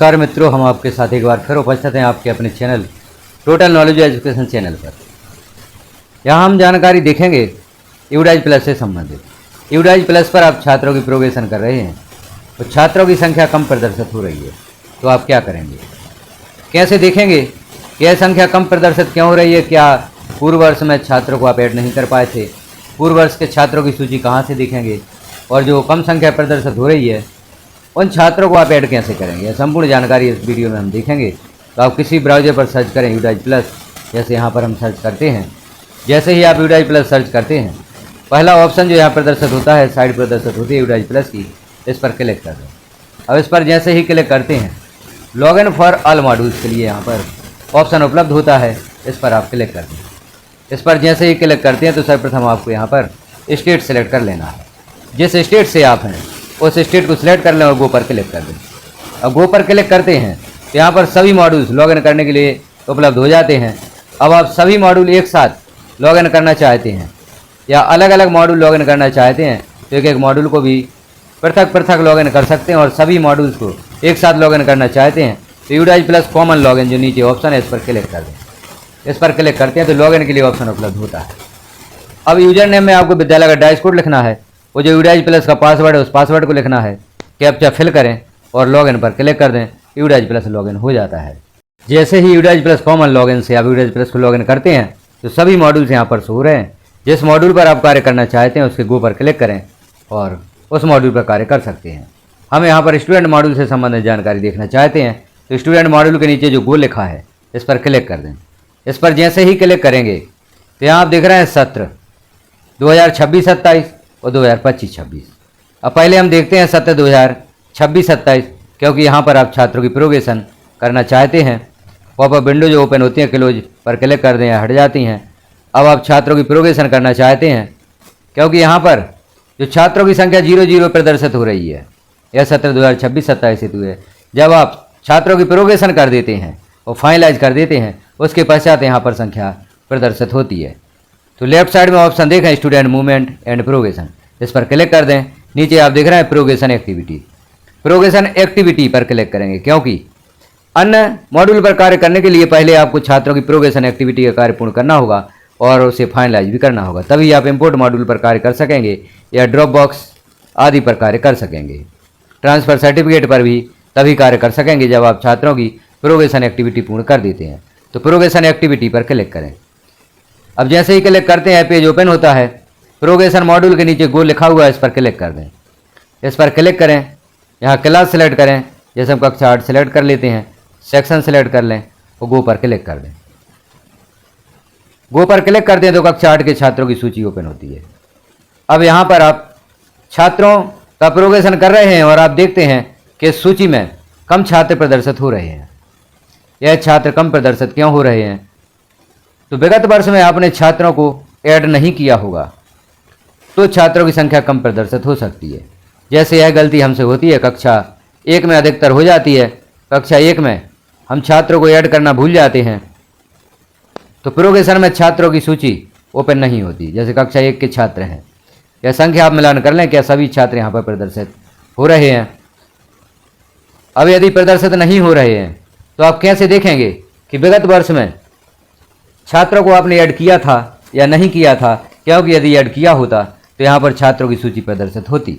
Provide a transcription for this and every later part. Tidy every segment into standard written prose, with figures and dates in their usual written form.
नमस्कार मित्रों, हम आपके साथ एक बार फिर उपस्थित हैं आपके अपने channel total knowledge education channel पर। यहाँ हम जानकारी देखेंगे यूडाइज प्लस से संबंधित। यूडाइज प्लस पर आप छात्रों की प्रोग्रेशन कर रहे हैं तो छात्रों की संख्या कम प्रदर्शित हो रही है, तो आप क्या करेंगे, कैसे देखेंगे कि यह संख्या कम प्रदर्शित क्यों हो रही है। क्या पूर्व वर्ष में छात्रों को आप ऐड नहीं कर पाए थे, पूर्व वर्ष के छात्रों की सूची कहाँ से देखेंगे, और जो कम संख्या प्रदर्शित हो रही है उन छात्रों को आप ऐड कैसे करेंगे, यह संपूर्ण जानकारी इस वीडियो में हम देखेंगे। तो आप किसी ब्राउज़र पर सर्च करें यूडाइज प्लस, जैसे यहाँ पर हम सर्च करते हैं। जैसे ही आप यूडाइज प्लस सर्च करते हैं, पहला ऑप्शन जो यहाँ प्रदर्शित होता है, साइड प्रदर्शित होती है यूडाइज प्लस की, इस पर क्लिक कर दें। अब इस पर जैसे ही क्लिक करते हैं, log in for all modules के लिए यहाँ पर ऑप्शन उपलब्ध होता है, इस पर आप क्लिक कर दें। इस पर जैसे ही क्लिक करते हैं तो सर्वप्रथम आपको यहाँ पर स्टेट सेलेक्ट कर लेना है। जिस स्टेट से आप हैं उस स्टेट को सिलेक्ट कर लें और गो पर क्लिक कर दें। अब गो पर क्लिक करते हैं तो यहाँ पर सभी मॉड्यूल्स लॉगिन करने के लिए उपलब्ध हो जाते हैं। अब आप सभी मॉड्यूल एक साथ लॉगिन करना चाहते हैं या अलग अलग मॉड्यूल लॉगिन करना चाहते हैं तो एक एक मॉड्यूल को भी पृथक पृथक लॉगिन कर सकते हैं, और सभी मॉड्यूल्स को एक साथ लॉगिन करना चाहते हैं तो यूडाइज प्लस कॉमन लॉगिन जो नीचे ऑप्शन है, इस पर क्लिक कर दें। इस पर क्लिक करते हैं तो लॉगिन के लिए ऑप्शन उपलब्ध होता है। अब यूजर नेम में आपको विद्यालय का डाइस कोड लिखना है, वो जो यूडाइज प्लस का पासवर्ड है उस पासवर्ड को लिखना है, कैप्चा फिल करें और लॉगिन पर क्लिक कर दें। यूडाइज प्लस लॉगिन हो जाता है। जैसे ही यूडाइज प्लस कॉमन लॉगिन से आप यूडाइज प्लस को लॉगिन करते हैं तो सभी मॉड्यूल्स यहाँ पर शो हो रहे हैं। जिस मॉड्यूल पर आप कार्य करना चाहते हैं उसके गो पर क्लिक करें और उस मॉड्यूल पर कार्य कर सकते हैं। हम यहाँ पर स्टूडेंट मॉड्यूल से संबंधित जानकारी देखना चाहते हैं तो स्टूडेंट मॉड्यूल के नीचे जो गो लिखा है इस पर क्लिक कर दें। इस पर जैसे ही क्लिक करेंगे तो यहाँ आप देख रहे हैं सत्र 2026-27 और 2025-26। अब पहले हम देखते हैं सत्र 2026-27, क्योंकि यहाँ पर आप छात्रों की प्रोग्रेशन करना चाहते हैं। पॉपअप विंडो जो ओपन होती है क्लोज पर क्लिक कर दें या हट जाती हैं। अब आप छात्रों की प्रोग्रेशन करना चाहते हैं क्योंकि यहाँ पर जो छात्रों की संख्या 00 प्रदर्शित हो रही है, यह सत्र 2026-27 हेतु है। जब आप छात्रों की प्रोग्रेशन कर देते हैं और फाइनलाइज कर देते हैं, उसके पश्चात यहाँ पर संख्या प्रदर्शित होती है। तो लेफ्ट साइड में ऑप्शन देखें स्टूडेंट मूवमेंट एंड प्रोग्रेशन, इस पर क्लिक कर दें। नीचे आप देख रहे हैं प्रोग्रेशन एक्टिविटी, प्रोग्रेशन एक्टिविटी पर क्लिक करेंगे, क्योंकि अन्य मॉड्यूल पर कार्य करने के लिए पहले आपको छात्रों की प्रोग्रेशन एक्टिविटी का कार्य पूर्ण करना होगा और उसे फाइनलाइज भी करना होगा, तभी आप इंपोर्ट मॉड्यूल पर कार्य कर सकेंगे या ड्रॉप बॉक्स आदि पर कार्य कर सकेंगे। ट्रांसफ़र सर्टिफिकेट पर भी तभी कार्य कर सकेंगे जब आप छात्रों की प्रोग्रेशन एक्टिविटी पूर्ण कर देते हैं। तो प्रोग्रेशन एक्टिविटी पर क्लिक करें। अब जैसे ही क्लिक करते हैं पेज ओपन होता है। प्रोग्रेशन मॉड्यूल के नीचे गो लिखा हुआ है, इस पर क्लिक कर दें। इस पर क्लिक करें, यहाँ क्लास सेलेक्ट करें, जैसे हम कक्षा 8 सेलेक्ट कर लेते हैं, सेक्शन सेलेक्ट कर लें और गो पर क्लिक कर दें। गो पर क्लिक करते हैं तो कक्षा 8 के छात्रों की सूची ओपन होती है। अब यहाँ पर आप छात्रों का प्रोग्रेशन कर रहे हैं और आप देखते हैं कि सूची में कम छात्र प्रदर्शित हो रहे हैं। यह छात्र कम प्रदर्शित क्यों हो रहे हैं? तो विगत वर्ष में आपने छात्रों को ऐड नहीं किया होगा तो छात्रों की संख्या कम प्रदर्शित हो सकती है। जैसे यह गलती हमसे होती है, कक्षा 1 में अधिकतर हो जाती है। कक्षा 1 में हम छात्रों को ऐड करना भूल जाते हैं तो प्रोग्रेशन में छात्रों की सूची ओपन नहीं होती। जैसे कक्षा 1 के छात्र हैं, यह संख्या आप मिलान कर लें, क्या सभी छात्र यहाँ पर प्रदर्शित हो रहे हैं? अब यदि प्रदर्शित नहीं हो रहे हैं तो आप कैसे देखेंगे कि विगत वर्ष में छात्रों को आपने ऐड किया था या नहीं किया था? क्योंकि यदि ऐड किया होता तो यहाँ पर छात्रों की सूची प्रदर्शित होती।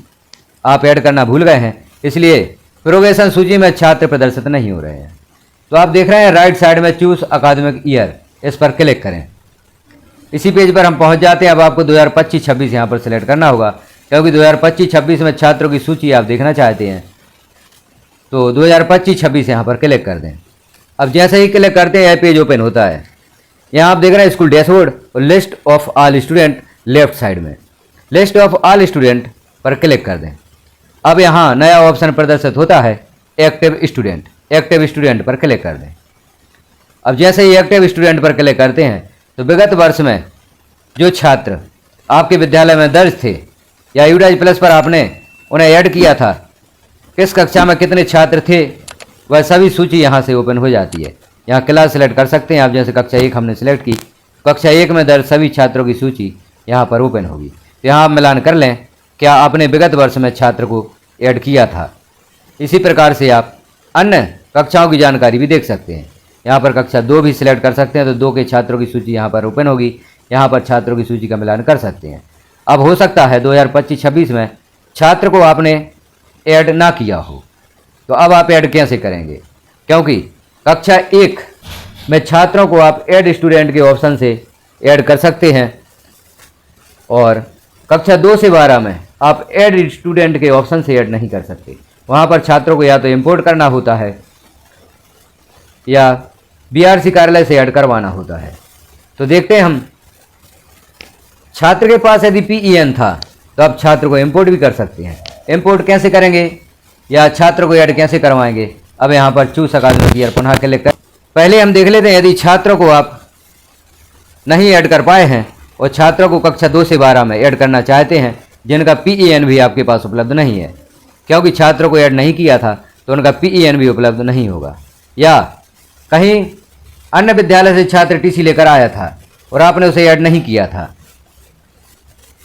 आप ऐड करना भूल गए हैं, इसलिए प्रोग्रेशन सूची में छात्र प्रदर्शित नहीं हो रहे हैं। तो आप देख रहे हैं राइट साइड में चूज अकादमिक ईयर, इस पर क्लिक करें। इसी पेज पर हम पहुँच जाते हैं। अब आपको 2025-26 यहाँ पर सिलेक्ट करना होगा, क्योंकि 2025-26 में छात्रों की सूची आप देखना चाहते हैं तो 2025-26 यहाँ पर क्लिक कर दें। अब जैसे ही क्लिक करते हैं यह पेज ओपन होता है। यहाँ आप देख रहे हैं स्कूल डैशबोर्ड और list of all student left side में। लिस्ट ऑफ ऑल स्टूडेंट पर क्लिक कर दें। अब यहाँ नया ऑप्शन प्रदर्शित होता है एक्टिव स्टूडेंट। एक्टिव स्टूडेंट पर क्लिक कर दें। अब जैसे ही एक्टिव स्टूडेंट पर क्लिक करते हैं तो विगत वर्ष में जो छात्र आपके विद्यालय में दर्ज थे या यूडाइज प्लस पर आपने उन्हें ऐड किया था, किस कक्षा में कितने छात्र थे, वह सभी सूची यहाँ से ओपन हो जाती है। यहाँ क्लास सेलेक्ट कर सकते हैं आप, जैसे कक्षा 1 हमने सेलेक्ट की, कक्षा 1 में दर्ज सभी छात्रों की सूची यहाँ पर ओपन होगी। तो यहाँ आप मिलान कर लें, क्या आपने विगत वर्ष में छात्र को ऐड किया था। इसी प्रकार से आप अन्य कक्षाओं की जानकारी भी देख सकते हैं। यहाँ पर कक्षा 2 भी सिलेक्ट कर सकते हैं, तो 2 के छात्रों की सूची यहाँ पर ओपन होगी। यहाँ पर छात्रों की सूची का मिलान कर सकते हैं। अब हो सकता है 2025-26 में छात्र को आपने ऐड ना किया हो, तो अब आप ऐड कैसे करेंगे? क्योंकि कक्षा 1 में छात्रों को आप ऐड स्टूडेंट के ऑप्शन से ऐड कर सकते हैं, और कक्षा 2 से 12 में आप ऐड स्टूडेंट के ऑप्शन से ऐड नहीं कर सकते। वहाँ पर छात्रों को या तो इंपोर्ट करना होता है या बीआरसी कार्यालय से ऐड करवाना होता है। तो देखते हैं हम, छात्र के पास यदि PEN था तो आप छात्र को इंपोर्ट भी कर सकते हैं। इंपोर्ट कैसे करेंगे या छात्र को ऐड कैसे करवाएंगे? अब यहाँ पर चूज अकादमिक ईयर पुनः क्लिक कर, पहले हम देख लेते हैं यदि छात्रों को आप नहीं ऐड कर पाए हैं और छात्रों को कक्षा 2 से 12 में ऐड करना चाहते हैं, जिनका PEN भी आपके पास उपलब्ध नहीं है, क्योंकि छात्रों को ऐड नहीं किया था तो उनका PEN भी उपलब्ध नहीं होगा। या कहीं अन्य विद्यालय से छात्र TC लेकर आया था और आपने उसे ऐड नहीं किया था,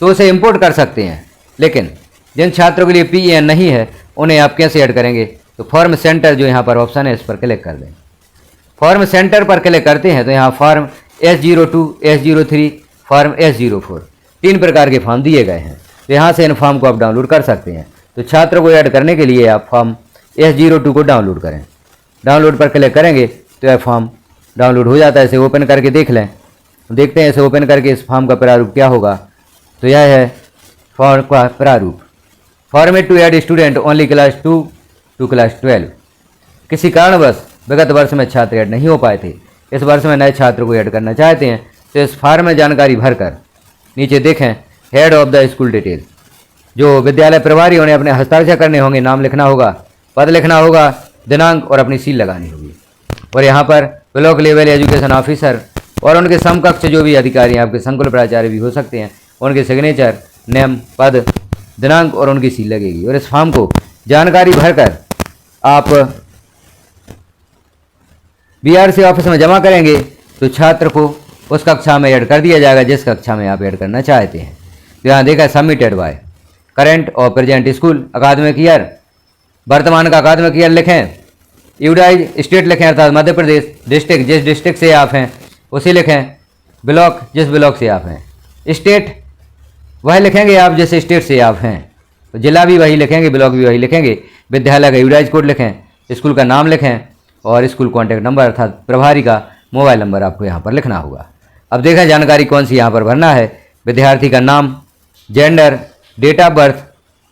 तो उसे इंपोर्ट कर सकते हैं। लेकिन जिन छात्रों के लिए PEN नहीं है उन्हें आप कैसे ऐड करेंगे? तो फॉर्म सेंटर जो यहाँ पर ऑप्शन है इस पर क्लिक कर दें। फॉर्म सेंटर पर क्लिक करते हैं तो यहाँ form S02, S03, form S04 3 प्रकार के फॉर्म दिए गए हैं। तो यहाँ से इन फॉर्म को आप डाउनलोड कर सकते हैं। तो छात्रों को ऐड करने के लिए आप फॉर्म S02 को डाउनलोड करें। डाउनलोड पर क्लिक करेंगे तो यह फॉर्म डाउनलोड हो जाता है। इसे ओपन करके देख लें, देखते हैं इसे ओपन करके इस फॉर्म का प्रारूप क्या होगा। तो यह है फॉर्म का प्रारूप। Format to add student only class 2 to class 12। किसी कारणवश विगत वर्ष में छात्र ऐड नहीं हो पाए थे, इस वर्ष में नए छात्र को ऐड करना चाहते हैं, तो इस फॉर्म में जानकारी भरकर नीचे देखें head of the school detail, जो विद्यालय प्रभारी उन्हें अपने हस्ताक्षर करने होंगे, नाम लिखना होगा, पद लिखना होगा, दिनांक और अपनी सील लगानी होगी। और यहाँ पर ब्लॉक लेवल एजुकेशन ऑफिसर और उनके समकक्ष जो भी अधिकारी हैं, आपके संकुल प्राचार्य भी हो सकते हैं, उनके सिग्नेचर, नेम, पद, दिनांक और उनकी सील लगेगी। और इस फॉर्म को जानकारी भरकर आप बीआरसी ऑफिस में जमा करेंगे तो छात्र को उस कक्षा में ऐड कर दिया जाएगा जिस कक्षा में आप ऐड करना चाहते हैं। तो यहाँ देखा सबमिटेड बाय करंट और प्रेजेंट स्कूल अकादमिक ईयर, वर्तमान का अकादमिक ईयर लिखें, यूडाइज स्टेट लिखें अर्थात मध्य प्रदेश, डिस्ट्रिक्ट जिस डिस्ट्रिक्ट से आप हैं उसे लिखें, ब्लॉक जिस ब्लॉक से आप हैं, स्टेट वह लिखेंगे आप जिस स्टेट से आप हैं, तो जिला भी वही लिखेंगे, ब्लॉक भी वही लिखेंगे, विद्यालय का यूडाइज कोड लिखें, स्कूल का नाम लिखें और स्कूल कॉन्टैक्ट नंबर अर्थात प्रभारी का मोबाइल नंबर आपको यहाँ पर लिखना होगा। अब देखें जानकारी कौन सी यहाँ पर भरना है। विद्यार्थी का नाम, जेंडर, डेट ऑफ बर्थ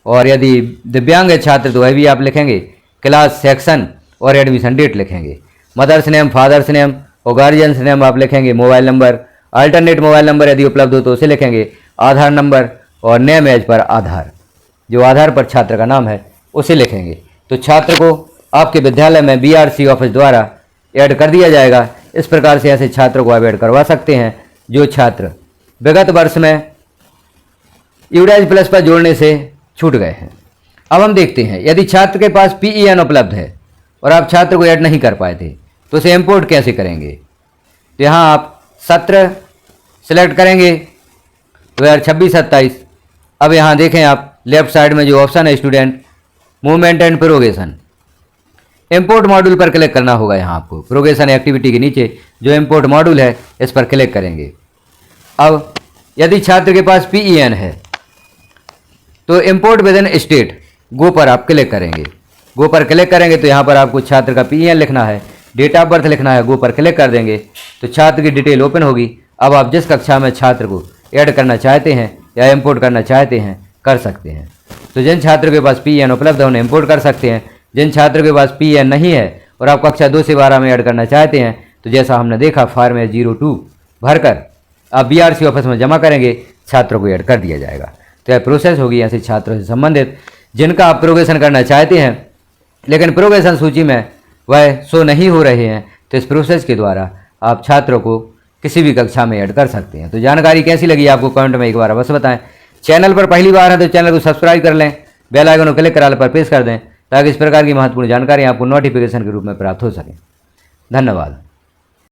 और यदि दिव्यांग है छात्र तो वह भी आप लिखेंगे, क्लास, सेक्शन और एडमिशन डेट लिखेंगे, मदर्स नेम, फादर्स नेम और गार्जियंस नेम आप लिखेंगे, mobile number, alternate mobile number यदि उपलब्ध हो तो उसे लिखेंगे, आधार नंबर और नेम एज पर आधार, जो आधार पर छात्र का नाम है उसे लिखेंगे। तो छात्र को आपके विद्यालय में बीआरसी ऑफिस द्वारा ऐड कर दिया जाएगा। इस प्रकार से ऐसे छात्रों को आप ऐड करवा सकते हैं जो छात्र विगत वर्ष में यूडाइज प्लस पर जोड़ने से छूट गए हैं। अब हम देखते हैं यदि छात्र के पास PEN उपलब्ध है और आप छात्र को ऐड नहीं कर पाए थे तो उसे इंपोर्ट कैसे करेंगे? तो यहाँ आप सत्र सेलेक्ट करेंगे 2026-27। अब यहाँ देखें आप लेफ्ट साइड में जो ऑप्शन है student movement and progression, import module पर क्लिक करना होगा। यहाँ आपको प्रोग्रेशन एक्टिविटी के नीचे जो इंपोर्ट मॉड्यूल है इस पर क्लिक करेंगे। अब यदि छात्र के पास PEN है तो इंपोर्ट विद इन स्टेट गो पर आप क्लिक करेंगे। गो पर क्लिक करेंगे तो यहाँ पर आपको छात्र का PEN लिखना है, डेट ऑफ बर्थ लिखना है, गो पर क्लिक कर देंगे तो छात्र की डिटेल ओपन होगी। अब आप जिस कक्षा में छात्र को ऐड करना चाहते हैं या इंपोर्ट करना चाहते हैं कर सकते हैं। तो जिन छात्रों के पास PEN उपलब्ध है उन्हें इंपोर्ट कर सकते हैं। जिन छात्रों के पास PEN नहीं है और आप कक्षा 2 से 12 में ऐड करना चाहते हैं तो जैसा हमने देखा फॉर्म S02 भरकर आप बीआरसी ऑफिस में जमा करेंगे, छात्रों को ऐड कर दिया जाएगा। तो यह प्रोसेस होगी ऐसे छात्रों से संबंधित जिनका आप प्रोग्रेशन करना चाहते हैं लेकिन प्रोग्रेशन सूची में वह शो नहीं हो रहे हैं, तो इस प्रोसेस के द्वारा आप छात्रों को किसी भी कक्षा में ऐड कर सकते हैं। तो जानकारी कैसी लगी आपको कमेंट में एक बार अवश्य बताएं। चैनल पर पहली बार है तो चैनल को सब्सक्राइब कर लें, बेल आइकन को क्लिक कर पर प्रेस कर दें ताकि इस प्रकार की महत्वपूर्ण जानकारी आपको नोटिफिकेशन के रूप में प्राप्त हो सके। धन्यवाद।